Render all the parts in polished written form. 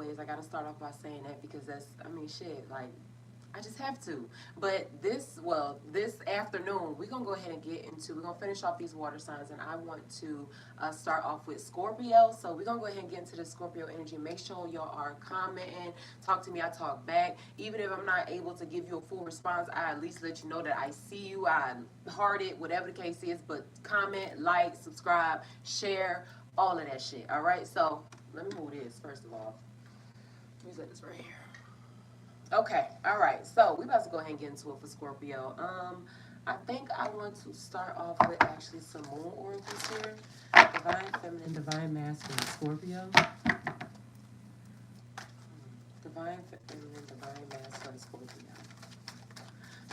always, I gotta start off by saying that because that's, I mean, shit, like, I just have to. But this afternoon, we're going to go ahead and we're going to finish off these water signs. And I want to start off with Scorpio. So we're going to go ahead and get into the Scorpio energy. Make sure y'all are commenting. Talk to me. I talk back. Even if I'm not able to give you a full response, I at least let you know that I see you. I heart it, whatever the case is. But comment, like, subscribe, share, all of that shit. All right? So let me move this, first of all. Let me set this right here. Okay, all right. So we about to go ahead and get into it for Scorpio. I think I want to start off with actually some moon oracles here. Divine feminine, divine masculine, Scorpio. Divine feminine, divine masculine, Scorpio.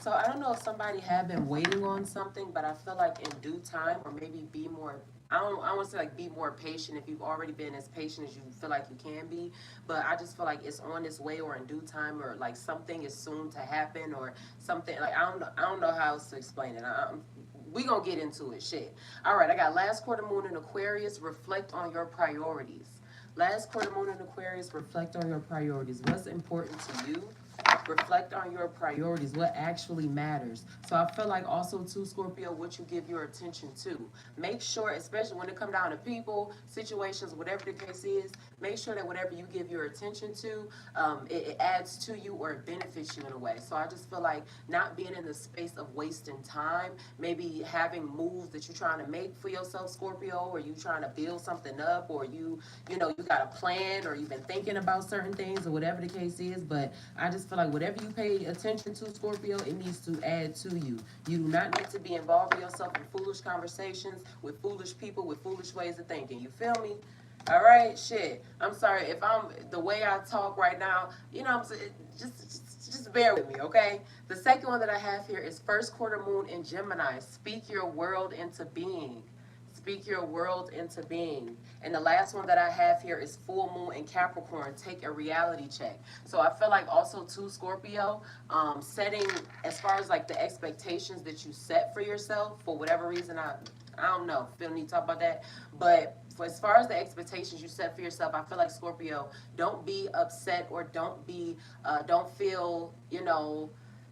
So I don't know if somebody have been waiting on something, but I feel like in due time, or maybe be more. I want to say like be more patient if you've already been as patient as you feel like you can be. But I just feel like it's on its way, or in due time, or like something is soon to happen, or something like I don't know how else to explain it. We gonna get into it. Shit. All right. I got last quarter moon in Aquarius. Reflect on your priorities. Last quarter moon in Aquarius. Reflect on your priorities. What's important to you? Reflect on your priorities, what actually matters. So I feel like also too, Scorpio, what you give your attention to. Make sure, especially when it comes down to people, situations, whatever the case is, make sure that whatever you give your attention to, it adds to you or it benefits you in a way. So I just feel like not being in the space of wasting time, maybe having moves that you're trying to make for yourself, Scorpio, or you trying to build something up, or you got a plan, or you've been thinking about certain things, or whatever the case is. But I just feel like whatever you pay attention to, Scorpio, it needs to add to you. You do not need to be involving yourself in foolish conversations with foolish people with foolish ways of thinking. You feel me? All right, shit. I'm sorry if I'm the way I talk right now. You know, what I'm saying, just bear with me, okay? The second one that I have here is first quarter moon in Gemini. Speak your world into being. Speak your world into being. And the last one that I have here is full moon in Capricorn. Take a reality check. So I feel like also too, Scorpio, setting as far as like the expectations that you set for yourself for whatever reason. I don't know. Feel need to talk about that. But for as far as the expectations you set for yourself, I feel like Scorpio, don't be upset or don't feel,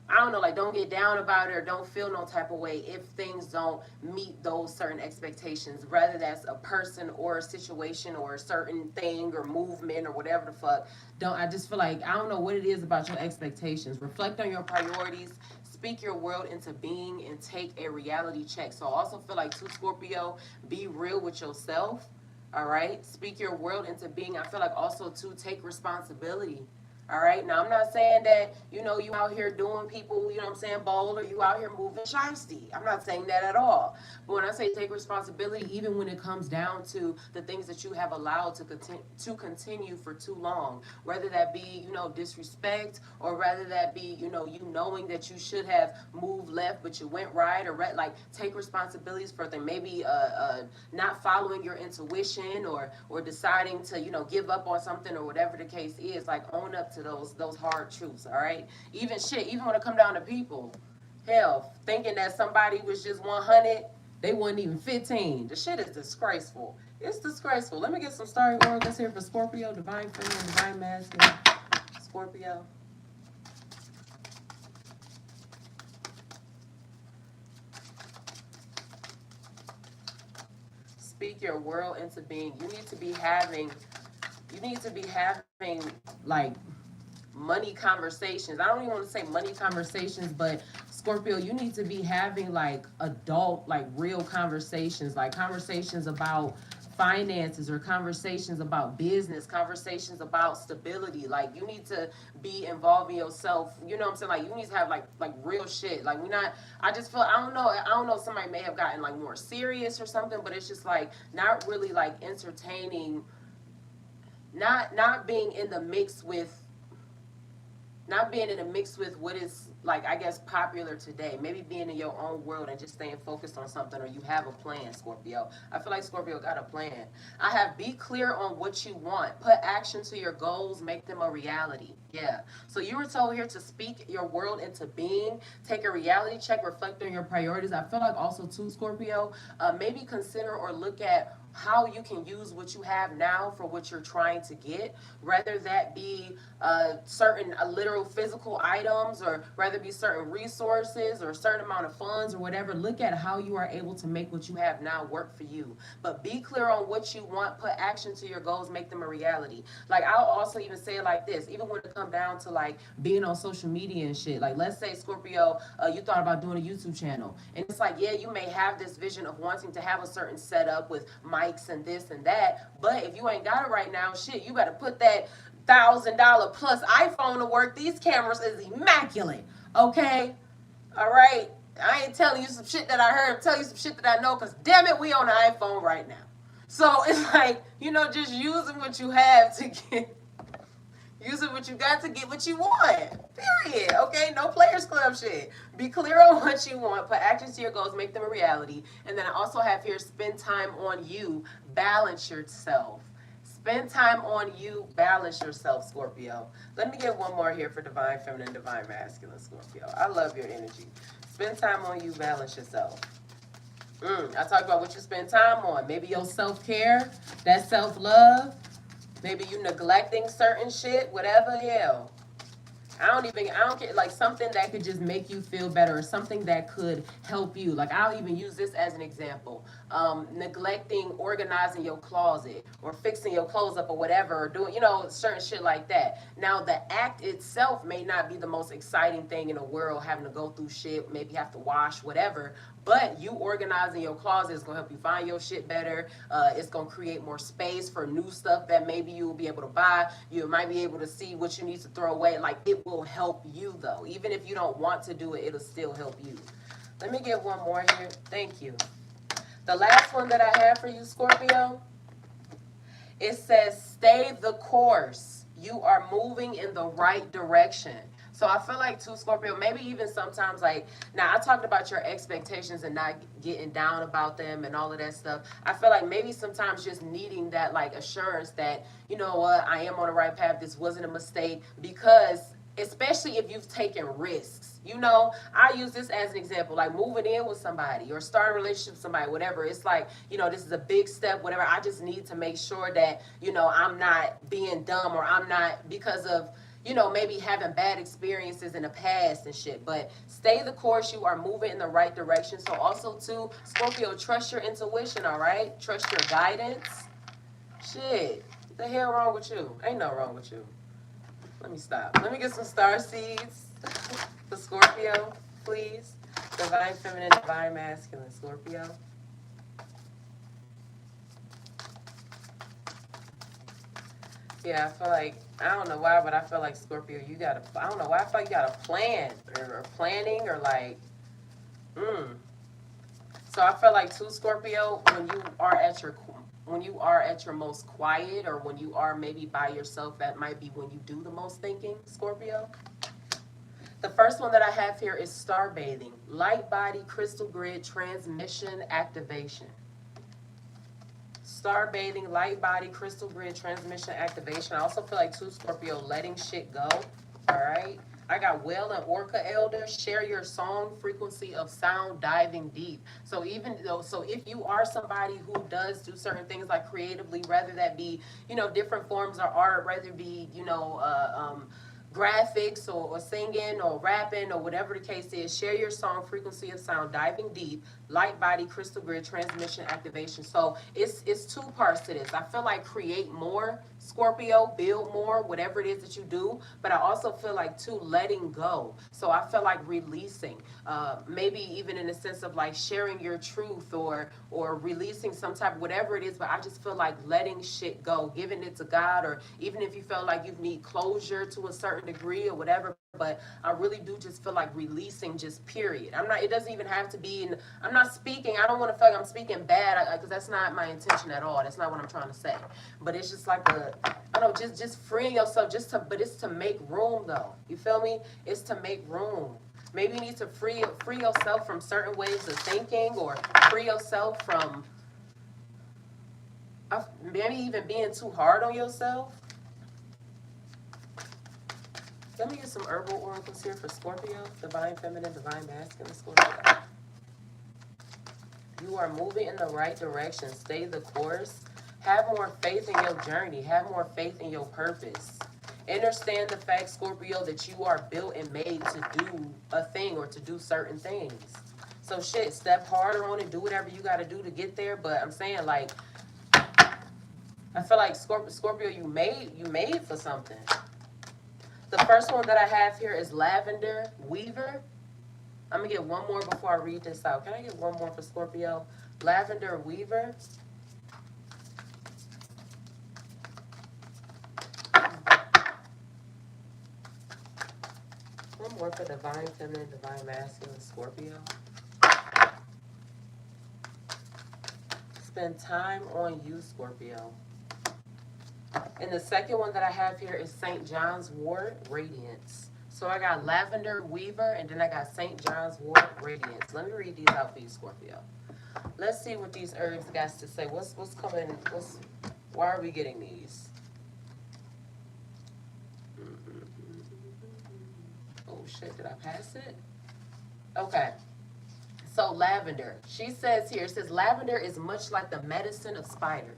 I don't know, like don't get down about it or don't feel no type of way if things don't meet those certain expectations, whether that's a person or a situation or a certain thing or movement or whatever the fuck. I just feel like, I don't know what it is about your expectations. Reflect on your priorities, speak your world into being, and take a reality check. So I also feel like too, Scorpio, be real with yourself. All right, speak your world into being. I feel like also to take responsibility. All right. Now, I'm not saying that, you out here doing people, what I'm saying, bold, or you out here moving shiesty. I'm not saying that at all. But when I say take responsibility, even when it comes down to the things that you have allowed to continue for too long, whether that be, disrespect, or whether that be, you knowing that you should have moved left, but you went right, or like take responsibilities for them. Maybe not following your intuition, or deciding to, give up on something, or whatever the case is. Like own up to those hard truths. All right, even when it come down to people, hell, thinking that somebody was just 100, they wasn't even 15. The shit is disgraceful. It's disgraceful. Let me get some starting oracles here for Scorpio. Divine feminine, divine masculine, Scorpio. Speak your world into being. You need to be having like money conversations. I don't even want to say money conversations, but Scorpio, you need to be having like adult, like real conversations, like conversations about finances, or conversations about business, conversations about stability. Like you need to be involving yourself. You know what I'm saying? Like you need to have like real shit. Like we not. I just feel, I don't know. Somebody may have gotten like more serious or something, but it's just like not really like entertaining. Not being in the mix with what is, like, I guess, popular today. Maybe being in your own world and just staying focused on something, or you have a plan, Scorpio. I feel like Scorpio got a plan. I have be clear on what you want. Put action to your goals. Make them a reality. Yeah. So you were told here to speak your world into being. Take a reality check. Reflect on your priorities. I feel like also too, Scorpio, maybe consider or look at how you can use what you have now for what you're trying to get, whether that be certain literal physical items, or whether it be certain resources or a certain amount of funds or whatever. Look at how you are able to make what you have now work for you. But be clear on what you want, put action to your goals, make them a reality. Like, I'll also even say it like this, even when it come down to like being on social media and shit. Like, let's say, Scorpio, you thought about doing a YouTube channel, and it's like, yeah, you may have this vision of wanting to have a certain setup with mics and this and that, but if you ain't got it right now, shit, you better put that $1,000 plus iPhone to work. These cameras is immaculate, okay? All right, I ain't telling you some shit that I heard. I'm telling you some shit that I know, because damn it, we on an iPhone right now. So it's like, just using what you have to get, using what you got to get what you want. Period. Okay? No Players Club shit. Be clear on what you want. Put actions to your goals. Make them a reality. And then I also have here, spend time on you. Balance yourself. Spend time on you. Balance yourself, Scorpio. Let me get one more here for Divine Feminine, Divine Masculine, Scorpio. I love your energy. Spend time on you. Balance yourself. I talked about what you spend time on. Maybe your self-care, that self-love. Maybe you neglecting certain shit, whatever, hell. I don't care, like something that could just make you feel better, or something that could help you. Like, I'll even use this as an example. Neglecting organizing your closet, or fixing your clothes up, or whatever, or doing, certain shit like that. Now, the act itself may not be the most exciting thing in the world, having to go through shit, maybe have to wash, whatever. But you organizing your closet is going to help you find your shit better. It's going to create more space for new stuff that maybe you will be able to buy. You might be able to see what you need to throw away. Like, it will help you, though. Even if you don't want to do it, it'll still help you. Let me get one more here. Thank you. The last one that I have for you, Scorpio, it says, stay the course. You are moving in the right direction. So I feel like too, Scorpio, maybe even sometimes, like, now I talked about your expectations and not getting down about them and all of that stuff. I feel like maybe sometimes just needing that, like, assurance that, you know what, I am on the right path. This wasn't a mistake. Because especially if you've taken risks. I use this as an example, like moving in with somebody or starting a relationship with somebody, whatever. It's like, this is a big step, whatever. I just need to make sure that, I'm not being dumb, or I'm not, because of, maybe having bad experiences in the past and shit. But stay the course. You are moving in the right direction. So also, too, Scorpio, trust your intuition, all right? Trust your guidance. Shit. What the hell wrong with you? Ain't no wrong with you. Let me stop. Let me get some star seeds for Scorpio, please. Divine Feminine, Divine Masculine, Scorpio. Yeah, I feel like, I don't know why, but I feel like, Scorpio, I don't know why, I feel like you got a plan, or planning, or like, So I feel like too, Scorpio, when you are at your most quiet, or when you are maybe by yourself, that might be when you do the most thinking, Scorpio. The first one that I have here is star bathing, light body, crystal grid, transmission, activation. Star bathing, light body, crystal grid, transmission, activation. I also feel like too, Scorpio, letting shit go. All right. I got Whale and Orca Elder. Share your song, frequency of sound, diving deep. So if you are somebody who does do certain things, like creatively, whether that be, different forms of art, whether it be, graphics, or singing, or rapping, or whatever the case is, share your song, frequency of sound, diving deep, light body, crystal grid, transmission, activation. So it's two parts to this. I feel like create more, Scorpio, build more, whatever it is that you do. But I also feel like too, letting go. So I feel like releasing, maybe even in the sense of like sharing your truth, or releasing some type of whatever it is. But I just feel like letting shit go, giving it to God, or even if you feel like you need closure to a certain degree or whatever. But I really do just feel like releasing, just period. It doesn't even have to be I'm not speaking, I don't want to feel like I'm speaking bad, because that's not my intention at all. That's not what I'm trying to say. But it's just like I don't know, just freeing yourself, but it's to make room, though. You feel me? It's to make room. Maybe you need to free yourself from certain ways of thinking, or free yourself from maybe even being too hard on yourself. Let me get some herbal oracles here for Scorpio. Divine Feminine, Divine Masculine, Scorpio. You are moving in the right direction. Stay the course. Have more faith in your journey. Have more faith in your purpose. Understand the fact, Scorpio, that you are built and made to do a thing or to do certain things. So shit, step harder on it. Do whatever you got to do to get there. But I'm saying, like, I feel like Scorpio, you made for something. The first one that I have here is Lavender Weaver. I'm going to get one more before I read this out. Can I get one more for Scorpio? Lavender Weaver. One more for Divine Feminine, Divine Masculine, Scorpio. Spend time on you, Scorpio. And the second one that I have here is St. John's Wort, Radiance. So I got Lavender Weaver, and then I got St. John's Wort, Radiance. Let me read these out for you, Scorpio. Let's see what these herbs got to say. What's coming? Why are we getting these? Oh shit, did I pass it? Okay. So lavender. She says here, it says lavender is much like the medicine of spider.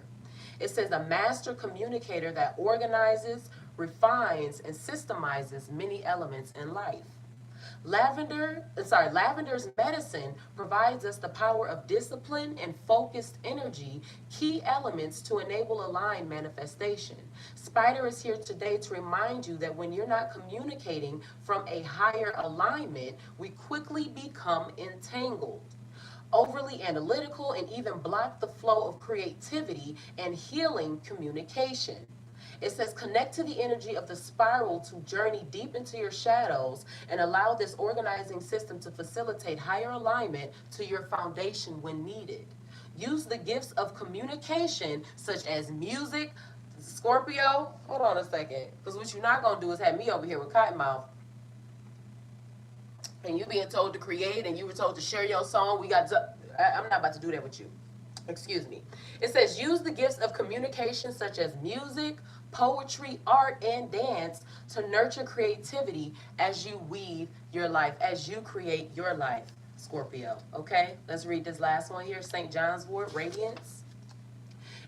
It says a master communicator that organizes, refines, and systemizes many elements in life. Lavender's medicine provides us the power of discipline and focused energy, key elements to enable aligned manifestation. Spider is here today to remind you that when you're not communicating from a higher alignment, we quickly become entangled, overly analytical, and even block the flow of creativity and healing communication. It says connect to the energy of the spiral to journey deep into your shadows and allow this organizing system to facilitate higher alignment to your foundation when needed. Use the gifts of communication such as music. Scorpio, hold on a second, because what you're not going to do is have me over here with cotton mouth and you being told to create and you were told to share your song. I'm not about to do that with you. Excuse me. It says use the gifts of communication such as music, poetry, art, and dance to nurture creativity as you weave your life, as you create your life, Scorpio. Okay, let's read this last one here. St. John's Wort, Radiance.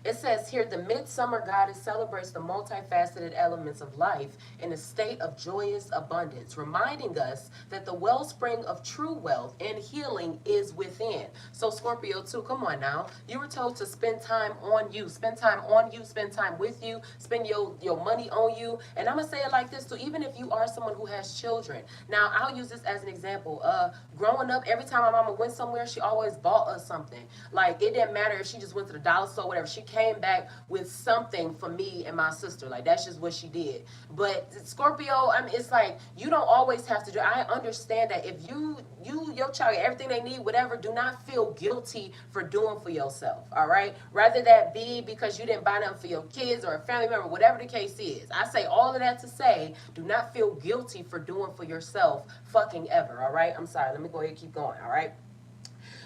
It says here, the midsummer goddess celebrates the multifaceted elements of life in a state of joyous abundance, reminding us that the wellspring of true wealth and healing is within. So Scorpio too, come on now. You were told to spend time on you, spend time on you, spend time with you, spend your money on you. And I'm going to say it like this too, even if you are someone who has children. Now, I'll use this as an example. Growing up, every time my mama went somewhere, she always bought us something. Like, it didn't matter if she just went to the dollar store, whatever. She came back with something for me and my sister. Like, that's just what she did. But Scorpio, I mean, it's like, you don't always have to do. I understand that if your child, everything they need, whatever, do not feel guilty for doing for yourself, all right? Rather that be because you didn't buy nothing for your kids or a family member, whatever the case is. I say all of that to say, do not feel guilty for doing for yourself fucking ever, all right? I'm sorry, let me go ahead and keep going, all right?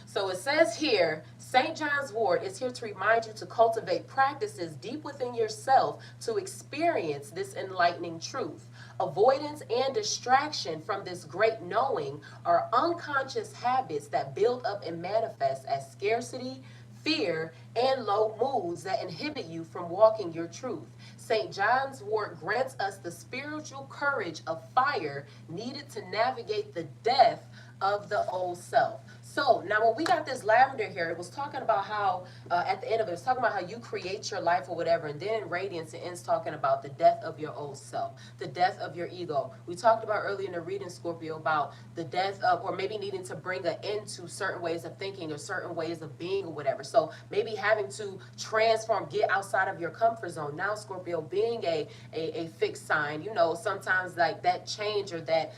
So it says here, St. John's Wort is here to remind you to cultivate practices deep within yourself to experience this enlightening truth. Avoidance and distraction from this great knowing are unconscious habits that build up and manifest as scarcity, fear, and low moods that inhibit you from walking your truth. St. John's Wort grants us the spiritual courage of fire needed to navigate the death of the old self. So now when we got this lavender here, it was talking about how, at the end of it, it was talking about how you create your life or whatever. And then in Radiance, it ends talking about the death of your old self, the death of your ego. We talked about earlier in the reading, Scorpio, about the death of, or maybe needing to bring an end to certain ways of thinking or certain ways of being or whatever. So maybe having to transform, get outside of your comfort zone. Now, Scorpio, being a fixed sign, you know, sometimes like that change or that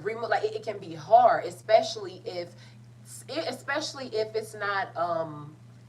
remote, like it can be hard, especially if it's not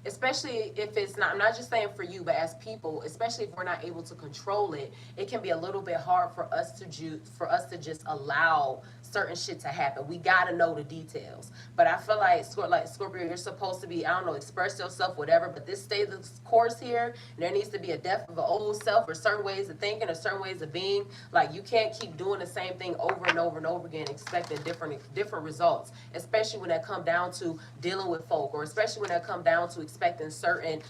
especially if it's not, I'm not just saying for you, but as people, especially if we're not able to control it, it can be a little bit hard for us to just allow certain shit to happen. We gotta know the details. But I feel like Scorpio, you're supposed to be, I don't know, express yourself, whatever. But this stay the course here. And there needs to be a death of an old self, or certain ways of thinking, or certain ways of being. Like you can't keep doing the same thing over and over and over again, expecting different results. Especially when that come down to dealing with folk, or especially when that come down to expecting certain,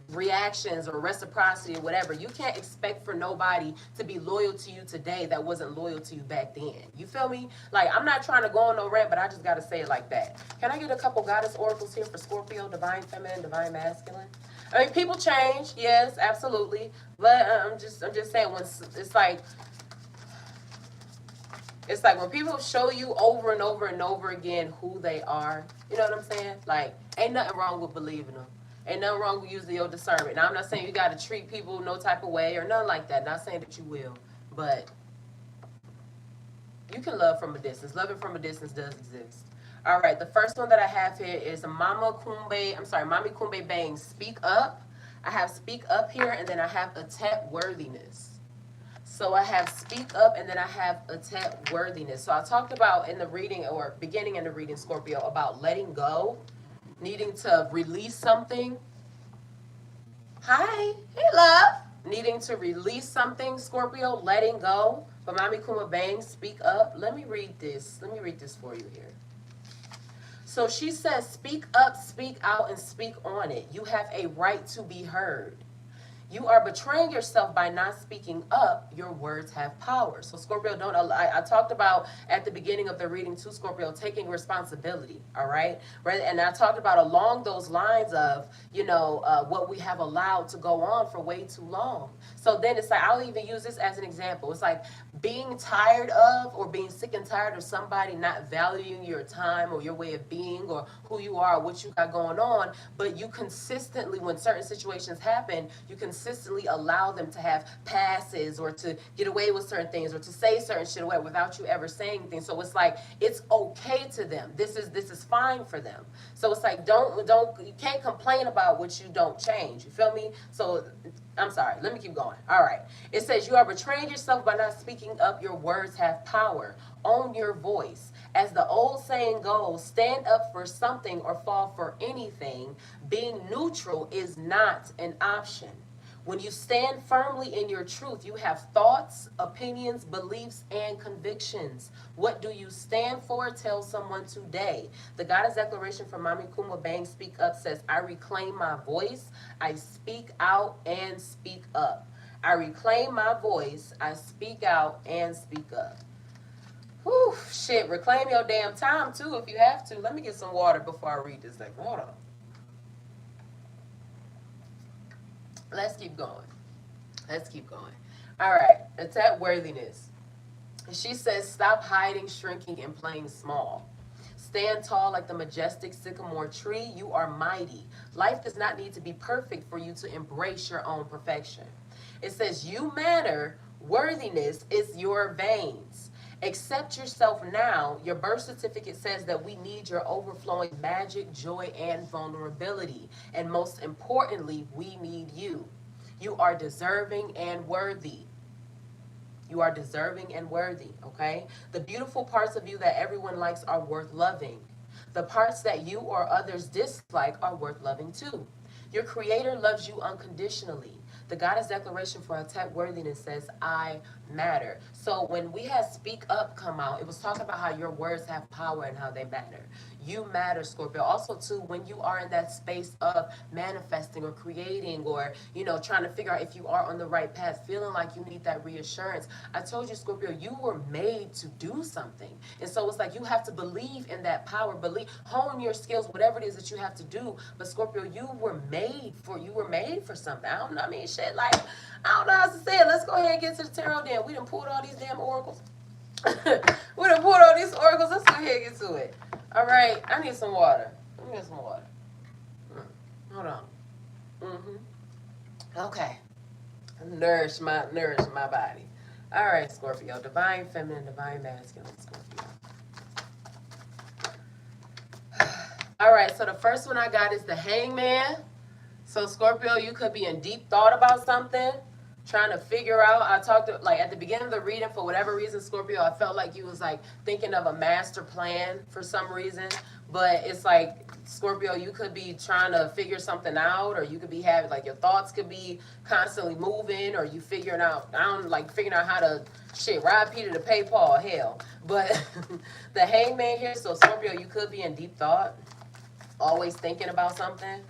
reactions or reciprocity or whatever. You can't expect for nobody to be loyal to you today that wasn't loyal to you back then. You feel me? Like, I'm not trying to go on no rant, but I just got to say it like that. Can I get a couple goddess oracles here for Scorpio, divine feminine, divine masculine? I mean, people change, yes, absolutely. But I'm just saying, when it's like when people show you over and over and over again who they are, you know what I'm saying? Like, ain't nothing wrong with believing them. Ain't nothing wrong with using your discernment. Now, I'm not saying you got to treat people no type of way or nothing like that. Not saying that you will. But you can love from a distance. Loving from a distance does exist. All right, the first one that I have here is Mommy Kumbe Bang, speak up. I have speak up here, and then I have attack worthiness. So I have speak up, and then I have attack worthiness. So I talked about in the reading, or beginning in the reading, Scorpio, about letting go, needing to release something. Hi, hey love. Needing to release something, Scorpio, letting go. But Mami Kuma Bang, speak up. Let me read this. Let me read this for you here. So she says, speak up, speak out, and speak on it. You have a right to be heard. You are betraying yourself by not speaking up. Your words have power. So Scorpio, I talked about at the beginning of the reading to Scorpio, taking responsibility, all right? And I talked about along those lines of, what we have allowed to go on for way too long. So then it's like, I'll even use this as an example. It's like being tired of, or being sick and tired of somebody not valuing your time or your way of being or who you are or what you got going on, but you consistently, when certain situations happen, you consistently allow them to have passes or to get away with certain things or to say certain shit away without you ever saying anything. So it's like, it's okay to them. This is fine for them. So it's like, you can't complain about what you don't change. You feel me? So I'm sorry, let me keep going. All right. It says, you are betraying yourself by not speaking up. Your words have power. Own your voice. As the old saying goes, stand up for something or fall for anything. Being neutral is not an option. When you stand firmly in your truth, you have thoughts, opinions, beliefs, and convictions. What do you stand for? Tell someone today. The Goddess Declaration from Mami Kuma Bang Speak Up says, I reclaim my voice, I speak out and speak up. I reclaim my voice, I speak out and speak up. Whew, shit, reclaim your damn time too if you have to. Let me get some water before I read this thing. Hold on. Let's keep going. Let's keep going. All right, attack worthiness. She says, stop hiding, shrinking, and playing small. Stand tall like the majestic sycamore tree. You are mighty. Life does not need to be perfect for you to embrace your own perfection. It says, you matter. Worthiness is your veins. Accept yourself now. Your birth certificate says that we need your overflowing magic, joy, and vulnerability. And most importantly, we need you. You are deserving and worthy. You are deserving and worthy, okay? The beautiful parts of you that everyone likes are worth loving. The parts that you or others dislike are worth loving too. Your creator loves you unconditionally. The Goddess Declaration for Attack Worthiness says, I matter. So when we had Speak Up come out, it was talking about how your words have power and how they matter. You matter, Scorpio. Also, too, when you are in that space of manifesting or creating or, trying to figure out if you are on the right path, feeling like you need that reassurance. I told you, Scorpio, you were made to do something. And so it's like you have to believe in that power, hone your skills, whatever it is that you have to do. But Scorpio, you were made for something. I don't know, shit, like, I don't know how to say it. Let's go ahead and get to the tarot then. We done pulled all these damn oracles. Let's go ahead and get to it. All right, I need some water. Let me get some water. Hold on. Okay. Nourish my body. All right, Scorpio. Divine feminine, divine masculine, Scorpio. All right, so the first one I got is the Hangman. So Scorpio, you could be in deep thought about something, trying to figure out. I talked to, like at the beginning of the reading, for whatever reason, Scorpio, I felt like you was like thinking of a master plan for some reason. But it's like Scorpio, you could be trying to figure something out, or you could be having like your thoughts could be constantly moving, or you figuring out, I don't like figuring out how to shit rob Peter to pay Paul. Hell, but the Hangman here. So Scorpio, you could be in deep thought, always thinking about something.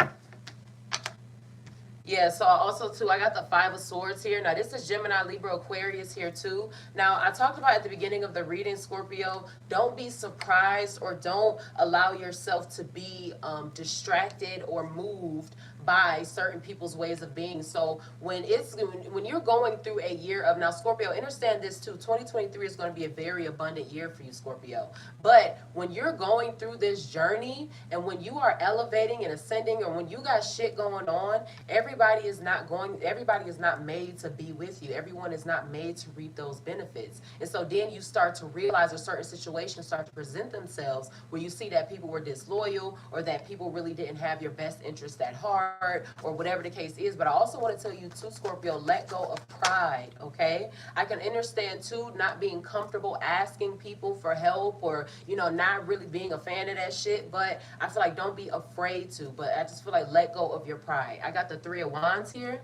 Yeah, so also too, I got the Five of Swords here. Now this is Gemini, Libra, Aquarius here too. Now I talked about at the beginning of the reading, Scorpio, don't be surprised or don't allow yourself to be distracted or moved by certain people's ways of being. So when you're going through a year of, now Scorpio, understand this too, 2023 is going to be a very abundant year for you, Scorpio. But when you're going through this journey and when you are elevating and ascending, or when you got shit going on, everybody is not made to be with you. Everyone is not made to reap those benefits. And so then you start to realize, or certain situations start to present themselves where you see that people were disloyal, or that people really didn't have your best interest at heart, or whatever the case is. But I also want to tell you too, Scorpio, let go of pride, okay? I can understand too not being comfortable asking people for help, or not really being a fan of that shit, but I feel like don't be afraid to. But I just feel like let go of your pride. I got the Three of Wands here.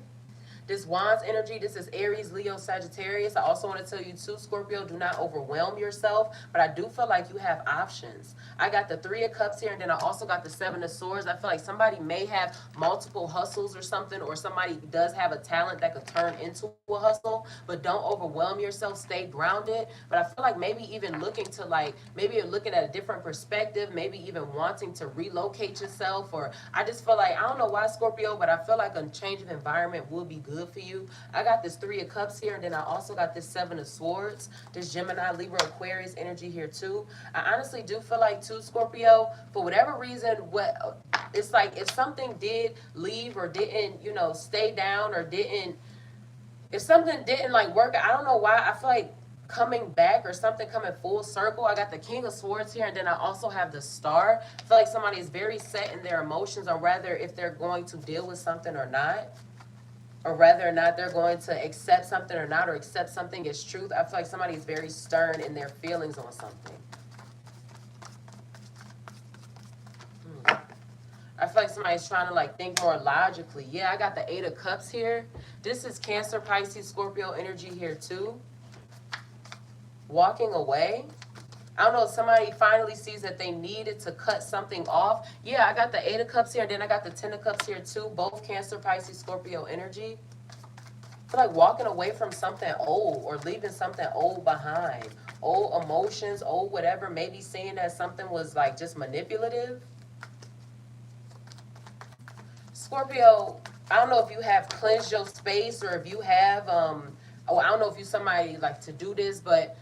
This Wands energy, this is Aries, Leo, Sagittarius. I also want to tell you too, Scorpio, do not overwhelm yourself, but I do feel like you have options. I got the Three of Cups here, and then I also got the Seven of Swords. I feel like somebody may have multiple hustles or something, or somebody does have a talent that could turn into a hustle, but don't overwhelm yourself. Stay grounded. But I feel like maybe even looking to maybe you're looking at a different perspective, maybe even wanting to relocate yourself, or I just feel like, I don't know why, Scorpio, but I feel like a change of environment would be good for you. I got this Three of Cups here, and then I also got this Seven of Swords, this Gemini, Libra, Aquarius energy here too. I honestly do feel like too, Scorpio, for whatever reason, it's like if something did leave or didn't, stay down, or if something didn't like work, I don't know why, I feel like coming back or something coming full circle. I got the King of Swords here, and then I also have the Star. I feel like somebody is very set in their emotions on whether if they're going to deal with something or not, or whether or not they're going to accept something or not, or accept something as truth. I feel like somebody is very stern in their feelings on something. I feel like somebody's trying to think more logically. Yeah, I got the Eight of Cups here. This is Cancer, Pisces, Scorpio energy here too. Walking away. I don't know if somebody finally sees that they needed to cut something off. Yeah, I got the Eight of Cups here, and then I got the Ten of Cups here too. Both Cancer, Pisces, Scorpio energy. I feel like walking away from something old, or leaving something old behind. Old emotions, old whatever. Maybe seeing that something was just manipulative. Scorpio, I don't know if you have cleansed your space, or if you have, I don't know if you somebody to do this, but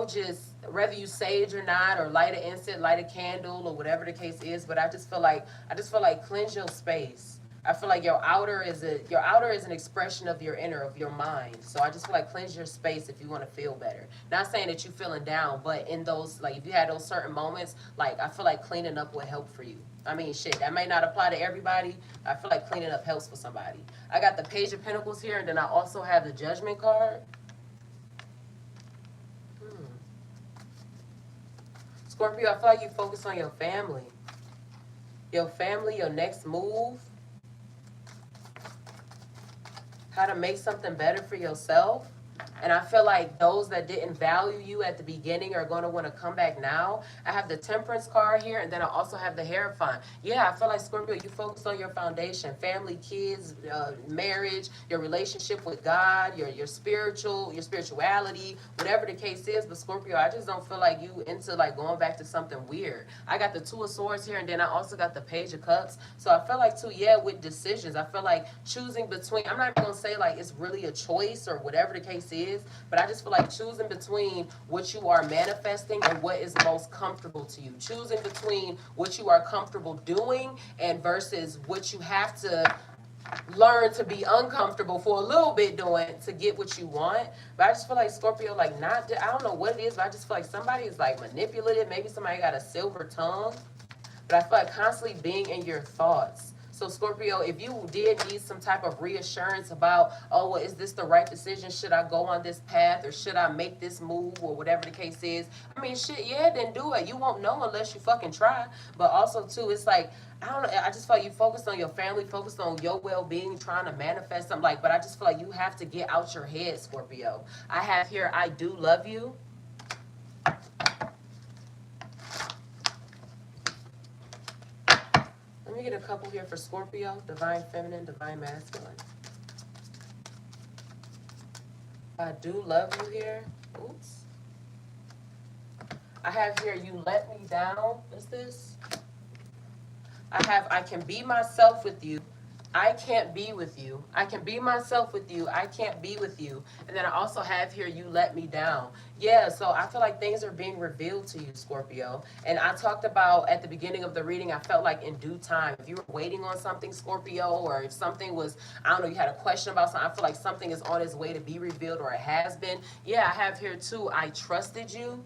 just whether you sage or not, or light an incense, light a candle, or whatever the case is. But I just feel like cleanse your space. I feel like your outer is an expression of your inner, of your mind. So I just feel like cleanse your space if you want to feel better. Not saying that you're feeling down, but in those, if you had those certain moments, I feel like cleaning up would help for you. I mean, shit, that may not apply to everybody. I feel like cleaning up helps for somebody. I got the Page of Pentacles here, and then I also have the Judgment card. Scorpio, I feel like you focus on your family. Your family, your next move. How to make something better for yourself. And I feel like those that didn't value you at the beginning are going to want to come back now. I have the Temperance card here, and then I also have the Hierophant. Yeah, I feel like, Scorpio, you focus on your foundation, family, kids, marriage, your relationship with God, your spirituality, whatever the case is. But Scorpio, I just don't feel like you into going back to something weird. I got the Two of Swords here, and then I also got the Page of Cups. So I feel like too, yeah, with decisions, I feel like choosing between, I'm not even going to say it's really a choice or whatever the case is, but I just feel like choosing between what you are manifesting and what is most comfortable to you. Choosing between what you are comfortable doing and versus what you have to learn to be uncomfortable for a little bit doing to get what you want. But I just feel like, Scorpio, I don't know what it is, but I just feel like somebody is manipulative. Maybe somebody got a silver tongue. but I feel like constantly being in your thoughts. So Scorpio, if you did need some type of reassurance about, oh, well, is this the right decision? Should I go on this path or should I make this move or whatever the case is? I mean, shit, yeah, then do it. You won't know unless you fucking try. But also, too, it's like, I don't know, I just feel like you focused on your family, focused on your well-being, trying to manifest something like, but I just feel like you have to get out your head, Scorpio. I have here, I do love you. Let me get a couple here for Scorpio. Divine Feminine, Divine Masculine. I do love you here. Oops. I have here, you let me down. What's this? I have, I can be myself with you. I can't be with you. I can be myself with you. I can't be with you. And then I also have here, you let me down. Yeah, so I feel like things are being revealed to you, Scorpio. And I talked about at the beginning of the reading, I felt like in due time, if you were waiting on something, Scorpio, or if something was, I don't know, you had a question about something, I feel like something is on its way to be revealed, or it has been. Yeah, I have here too, I trusted you.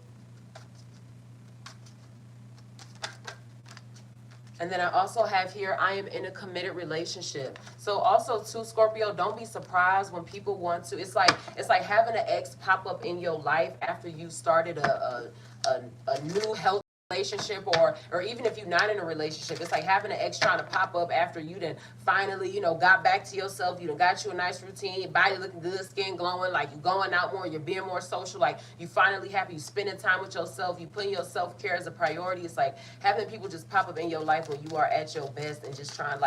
And then I also have here, I am in a committed relationship. So also too, Scorpio, don't be surprised when people want to. It's like having an ex pop up in your life after you started a new healthy relationship, or even if you're not in a relationship. It's like having an ex trying to pop up after you then finally, you know, got back to yourself. You done got you a nice routine, body looking good, skin glowing, like you going out more, you're being more social, like you finally happy, you spending time with yourself, you putting your self-care as a priority. It's like having people just pop up in your life when you are at your best and just trying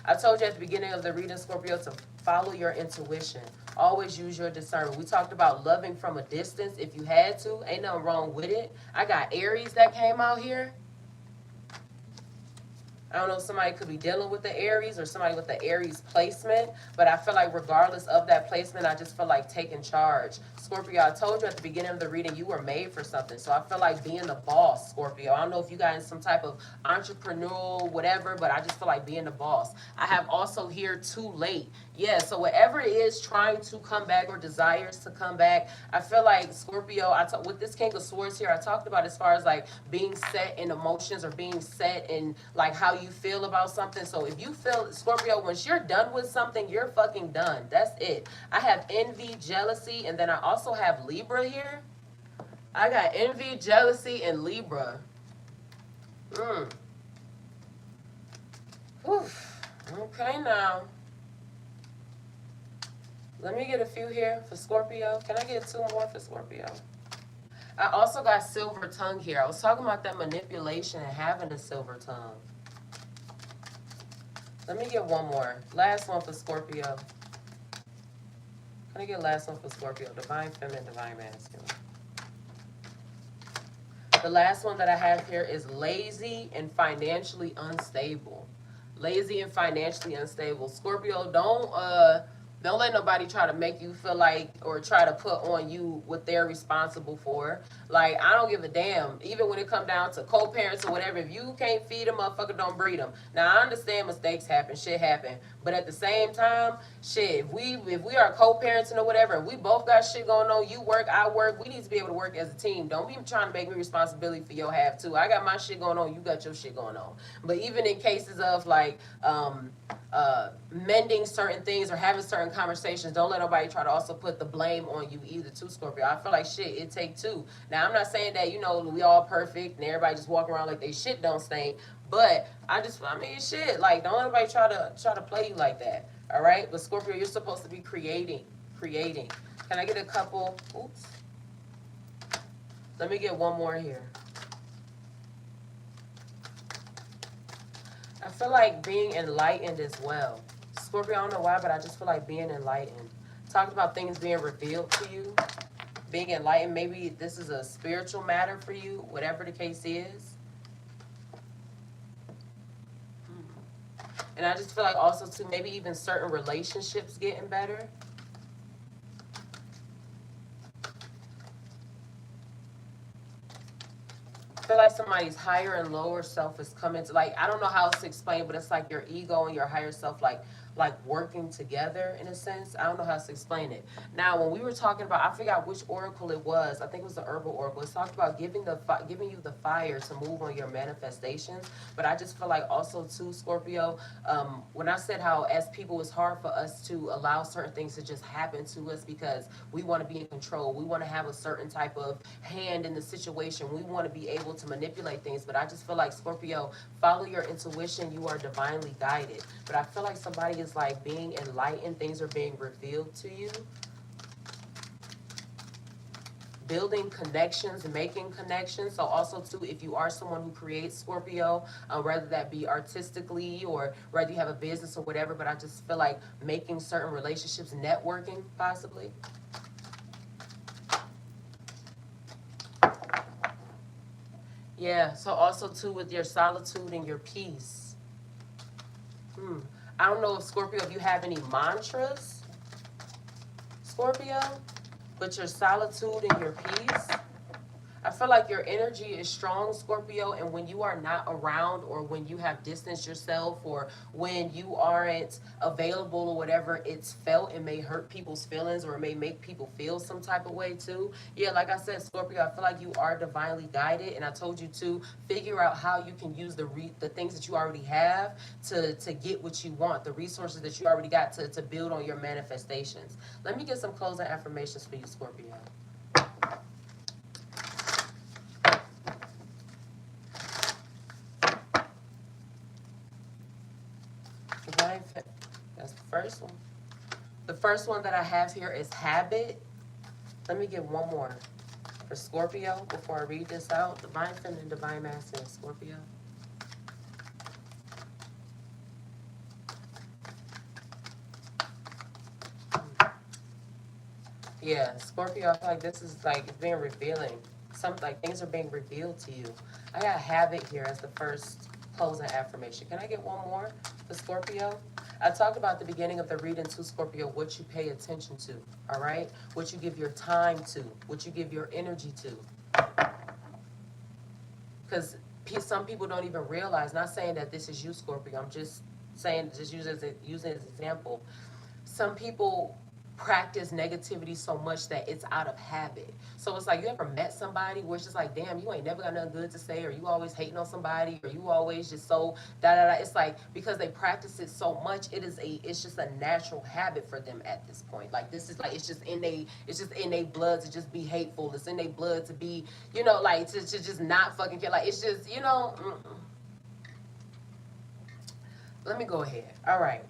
I told you at the beginning of the reading, Scorpio, to follow your intuition. Always use your discernment. We talked about loving from a distance if you had to. Ain't nothing wrong with it. I got Aries that came out here. I don't know if somebody could be dealing with the Aries or somebody with the Aries placement, but I feel like regardless of that placement, I just feel like taking charge. Scorpio, I told you at the beginning of the reading, you were made for something. So I feel like being the boss, Scorpio. I don't know if you got in some type of entrepreneurial whatever, but I just feel like being the boss. I have also here too late. Yeah, so whatever it is trying to come back or desires to come back, I feel like Scorpio, with this King of Swords here, I talked about as far as like being set in emotions or being set in like how you feel about something. So if you feel, Scorpio, once you're done with something, you're fucking done. That's it. I have envy, jealousy, and then I also have Libra here. I got envy, jealousy, and Libra. Whew. Okay, now. Let me get a few here for Scorpio. Can I get two more for Scorpio? I also got silver tongue here. I was talking about that manipulation and having a silver tongue. Let me get one more. Last one for Scorpio. Can I get last one for Scorpio? Divine Feminine, Divine Masculine. The last one that I have here is lazy and financially unstable. Lazy and financially unstable. Scorpio, don't let nobody try to make you feel like or try to put on you what they're responsible for. Like, I don't give a damn. Even when it comes down to co-parents or whatever, if you can't feed them, motherfucker, don't breed them. Now, I understand mistakes happen, shit happen. But at the same time, shit, if we are co-parenting or whatever, we both got shit going on, you work, I work, we need to be able to work as a team. Don't be trying to make me responsibility for your half, too. I got my shit going on, you got your shit going on. But even in cases of, like, mending certain things or having certain conversations, don't let nobody try to also put the blame on you either too, Scorpio. I feel like shit, it take two. Now, I'm not saying that, you know, we all perfect and everybody just walk around like they shit don't stink, but I mean, shit, like, don't let nobody try to play you like that, all right? But Scorpio, you're supposed to be creating. Can I get a couple? Oops. Let me get one more here. I feel like being enlightened as well. Scorpio, I don't know why, but I just feel like being enlightened. Talked about things being revealed to you. Being enlightened, maybe this is a spiritual matter for you, whatever the case is. And I just feel like also, too, maybe even certain relationships getting better. I feel like somebody's higher and lower self is coming to, like, I don't know how else to explain, but it's like your ego and your higher self, like, like working together in a sense. I don't know how else to explain it. Now, when we were talking about, I forgot which oracle it was. I think it was the herbal oracle. It's talked about giving you the fire to move on your manifestations. But I just feel like also too, Scorpio, when I said how as people it's hard for us to allow certain things to just happen to us because we want to be in control. We want to have a certain type of hand in the situation. We want to be able to manipulate things. But I just feel like Scorpio, follow your intuition. You are divinely guided. But I feel like somebody is like being enlightened. Things are being revealed to you. Building connections, making connections. So also too, if you are someone who creates, Scorpio, whether that be artistically or whether you have a business or whatever, but I just feel like making certain relationships, networking possibly. Yeah, so also too with your solitude and your peace. I don't know if Scorpio, if you have any mantras, Scorpio, but your solitude and your peace. I feel like your energy is strong, Scorpio, and when you are not around or when you have distanced yourself or when you aren't available or whatever, it's felt and may hurt people's feelings or it may make people feel some type of way too. Yeah, like I said, Scorpio, I feel like you are divinely guided, and I told you to figure out how you can use the things that you already have to get what you want, the resources that you already got to build on your manifestations. Let me get some closing affirmations for you, Scorpio. That's the first one. The first one that I have here is habit. Let me get one more for Scorpio before I read this out. Divine feminine, divine masculine, Scorpio. Yeah, Scorpio, I feel like this is like it's being revealing. Some like things are being revealed to you. I got habit here as the first closing affirmation. Can I get one more for Scorpio? I talked about at the beginning of the reading to Scorpio, what you pay attention to, all right? What you give your time to, what you give your energy to. Because some people don't even realize, not saying that this is you, Scorpio, I'm just saying, just using as an example. Some people practice negativity so much that it's out of habit. So it's like, you ever met somebody where it's just like, damn, you ain't never got nothing good to say, or you always hating on somebody, or you always just so da da da. It's like because they practice it so much, it's just a natural habit for them at this point. Like this is like it's just in their blood to just be hateful. It's in their blood to be, like to just not fucking care. Like it's just, Let me go ahead. All right.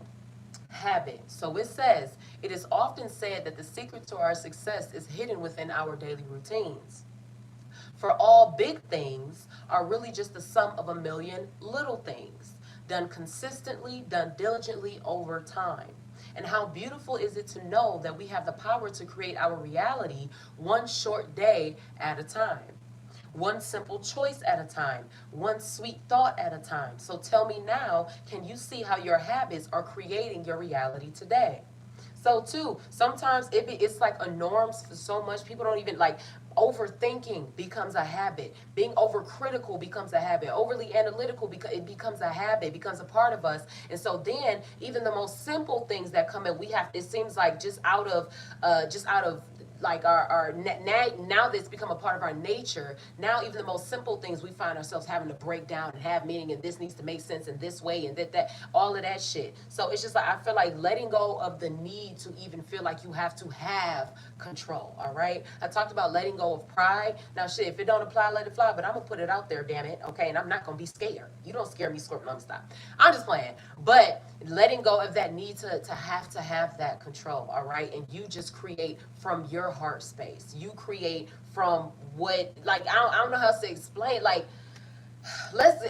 Habit. So it says, it is often said that the secret to our success is hidden within our daily routines. For all big things are really just the sum of a million little things, done consistently, done diligently over time. And how beautiful is it to know that we have the power to create our reality one short day at a time. One simple choice at a time, one sweet thought at a time. So tell me now, can you see how your habits are creating your reality today? So too, sometimes it's like a norm for so much. People don't even like overthinking becomes a habit. Being overcritical becomes a habit. Overly analytical it becomes a habit, it becomes a part of us. And so then even the most simple things that come in, it seems like just out of like our now that's become a part of our nature. Now even the most simple things we find ourselves having to break down and have meaning, and this needs to make sense in this way and that all of that shit. So it's just like I feel like letting go of the need to even feel like you have to have control. All right, I talked about letting go of pride. Now shit, if it don't apply, let it fly, but I'm gonna put it out there, damn it. Okay, and I'm not gonna be scared. You don't scare me, Scorpio. I'm stop. I'm just playing. But letting go of that need to have that control. All right, and you just create from your heart space. You create from what, like, I don't know how to explain. Like,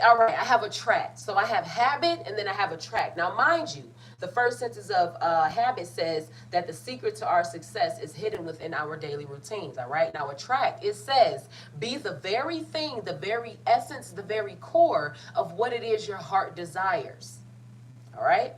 all right, I have a track. So I have habit and then I have a track. Now, mind you, the first sentence of habit says that the secret to our success is hidden within our daily routines. All right, now a track, it says, be the very thing, the very essence, the very core of what it is your heart desires. All right,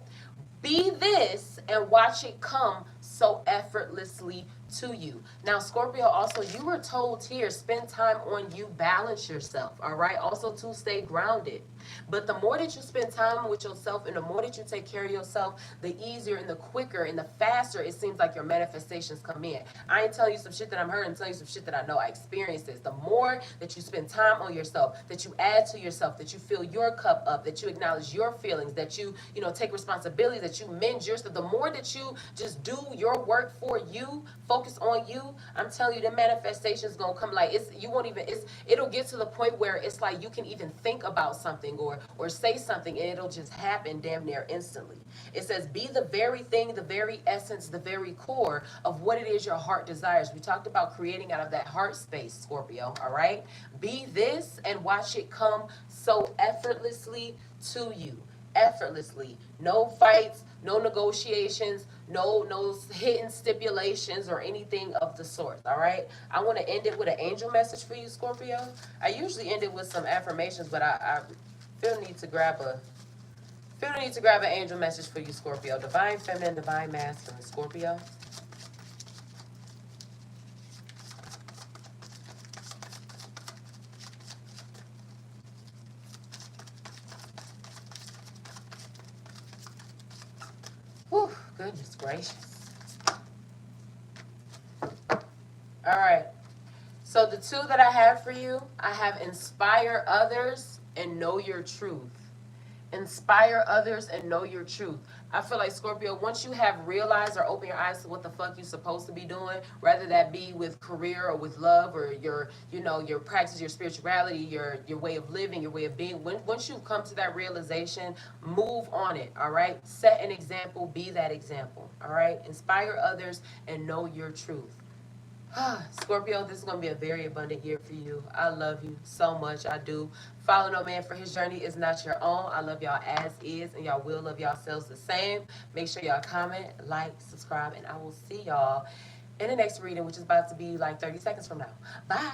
be this and watch it come so effortlessly to you. Now, Scorpio, also, you were told here, spend time on you, balance yourself, all right? Also, to stay grounded. But the more that you spend time with yourself and the more that you take care of yourself, the easier and the quicker and the faster it seems like your manifestations come in. I ain't telling you some shit that I'm heard, I'm telling you some shit that I know. I experienced this. The more that you spend time on yourself, that you add to yourself, that you fill your cup up, that you acknowledge your feelings, that you know, take responsibility, that you mend yourself, the more that you just do your work for you, focus on you, I'm telling you, the manifestation is gonna come. Like, it's, you won't even, it'll get to the point where it's like you can even think about something or say something and it'll just happen damn near instantly. It says, be the very thing, the very essence, the very core of what it is your heart desires. We talked about creating out of that heart space, Scorpio, all right? Be this and watch it come so effortlessly to you. Effortlessly. No fights, no negotiations, no hidden stipulations or anything of the sort. All right. I want to end it with an angel message for you, Scorpio. I usually end it with some affirmations, but I feel the need to grab an angel message for you, Scorpio. Divine feminine, divine masculine, Scorpio. Whew, goodness gracious. All right. So the two that I have for you, I have inspire others and know your truth. Inspire others and know your truth. I feel like, Scorpio, once you have realized or open your eyes to what the fuck you're supposed to be doing, whether that be with career or with love or your, you know, your practice, your spirituality, your way of living, your way of being, once you come to that realization, move on it, all right? Set an example, be that example, all right? Inspire others and know your truth. Scorpio, this is going to be a very abundant year for you. I love you so much. I do. Follow no man for his journey is not your own. I love y'all as is, and y'all will love yourselves the same. Make sure y'all comment, like, subscribe, and I will see y'all in the next reading, which is about to be like 30 seconds from now. Bye.